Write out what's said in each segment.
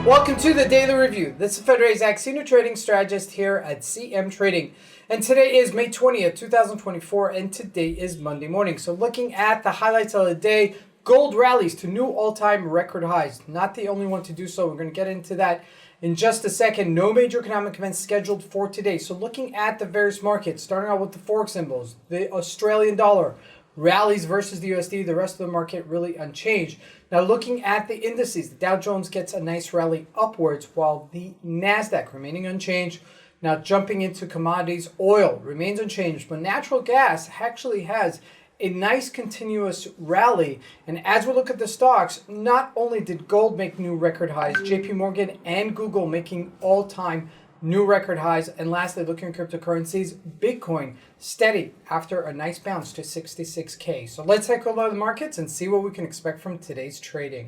Welcome to the Daily Review. This is Razak, Senior Trading Strategist here at CMTrading. And today is May 20th, 2024, and today is Monday morning. So looking at the highlights of the day, gold rallies to new all-time record highs. Not the only one to do so. We're going to get into that in just a second. No major economic events scheduled for today. So looking at the various markets, starting out with the Forex symbols, the Australian dollar, rallies versus the USD, the rest of the market really unchanged. Now looking at the indices, the Dow Jones gets a nice rally upwards while the NASDAQ remaining unchanged. Now jumping into commodities, oil remains unchanged, but natural gas actually has a nice continuous rally. And as we look at the stocks, not only did gold make new record highs, JP Morgan and Google making all-time new record highs. And lastly, looking at cryptocurrencies, Bitcoin steady after a nice bounce to 66K. So let's take a look at the markets and see what we can expect from today's trading.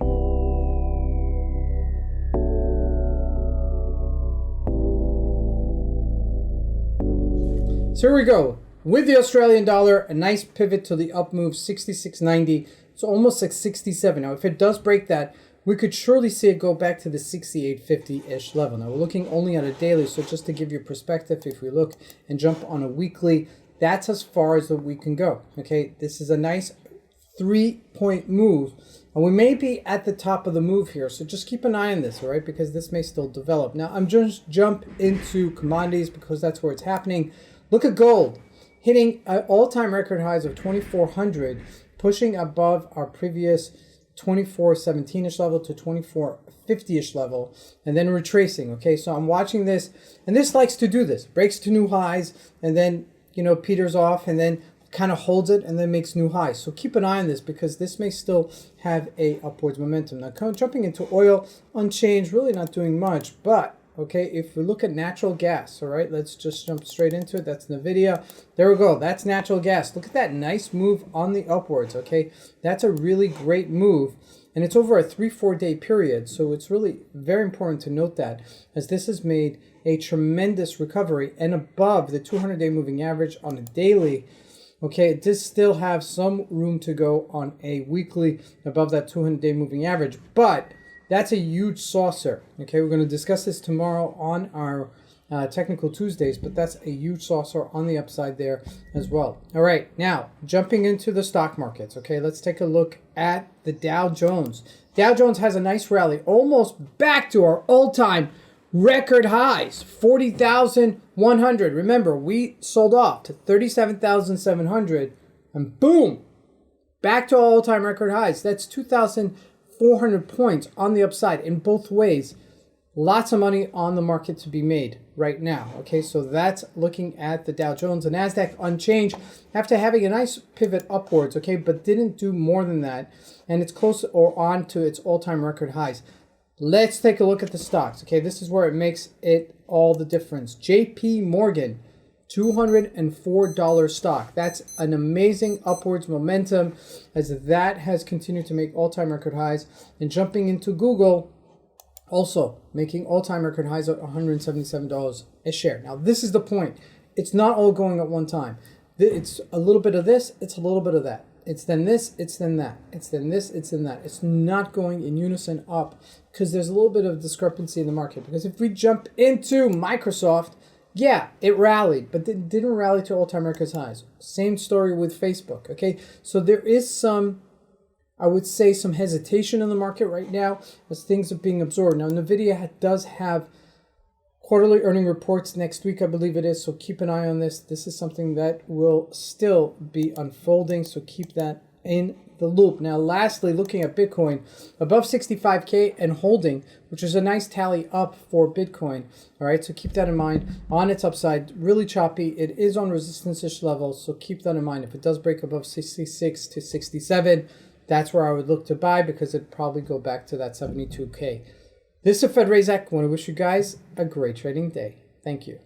So here we go. With the Australian dollar, a nice pivot to the up move, 66.90. It's almost like 67. Now, if it does break that, we could surely see it go back to the 68.50-ish level. Now, we're looking only at a daily, so just to give you perspective, if we look and jump on a weekly, that's as far as we can go. Okay, this is a nice 3-point move, and we may be at the top of the move here, so just keep an eye on this, all right, because this may still develop. Now, I'm just jump into commodities because that's where it's happening. Look at gold, hitting all-time record highs of 2,400, pushing above our previous 2417-ish level to 2450-ish level, and then retracing. Okay, so I'm watching this, and this likes to do this. Breaks to new highs, and then, peters off, and then kind of holds it, and then makes new highs. So keep an eye on this, because this may still have a upwards momentum. Now, jumping into oil, unchanged, really not doing much, but okay, if we look at natural gas, all right, let's just jump straight into it. That's NVIDIA. There we go. That's natural gas. Look at that nice move on the upwards, okay? That's a really great move, and it's over a 3-4 day period, so it's really very important to note that, as this has made a tremendous recovery and above the 200-day moving average on a daily. Okay, it does still have some room to go on a weekly above that 200-day moving average, but that's a huge saucer. Okay, we're going to discuss this tomorrow on our Technical Tuesdays, but that's a huge saucer on the upside there as well. All right, now jumping into the stock markets. Okay, let's take a look at the Dow Jones. Dow Jones has a nice rally, almost back to our all-time record highs, 40,100. Remember, we sold off to 37,700, and boom, back to all-time record highs. That's 2,400 points on the upside in both ways. Lots of money on the market to be made right now. Okay, so that's looking at the Dow Jones. The NASDAQ unchanged after having a nice pivot upwards, okay, but didn't do more than that. And it's close or on to its all-time record highs. Let's take a look at the stocks. Okay, this is where it makes it all the difference. JP Morgan, $204 stock. That's an amazing upwards momentum, as that has continued to make all-time record highs. And jumping into Google, also making all-time record highs at $177 a share. Now, this is the point. It's not all going at one time. It's a little bit of this, it's a little bit of that. It's then this, it's then that. It's then this, it's then that. It's not going in unison up, because there's a little bit of discrepancy in the market. Because if we jump into Microsoft, yeah, it rallied, but it didn't rally to all-time record highs. Same story with Facebook, okay? So there is some, I would say, some hesitation in the market right now as things are being absorbed. Now, NVIDIA does have quarterly earning reports next week, I believe it is, so keep an eye on this. This is something that will still be unfolding, so keep that in the loop. Now, lastly, looking at Bitcoin, above 65K and holding, which is a nice tally up for Bitcoin. All right, so keep that in mind. On its upside, really choppy. It is on resistance-ish levels, so keep that in mind. If it does break above 66 to 67, that's where I would look to buy, because it'd probably go back to that 72K. This is Razak. I want to wish you guys a great trading day. Thank you.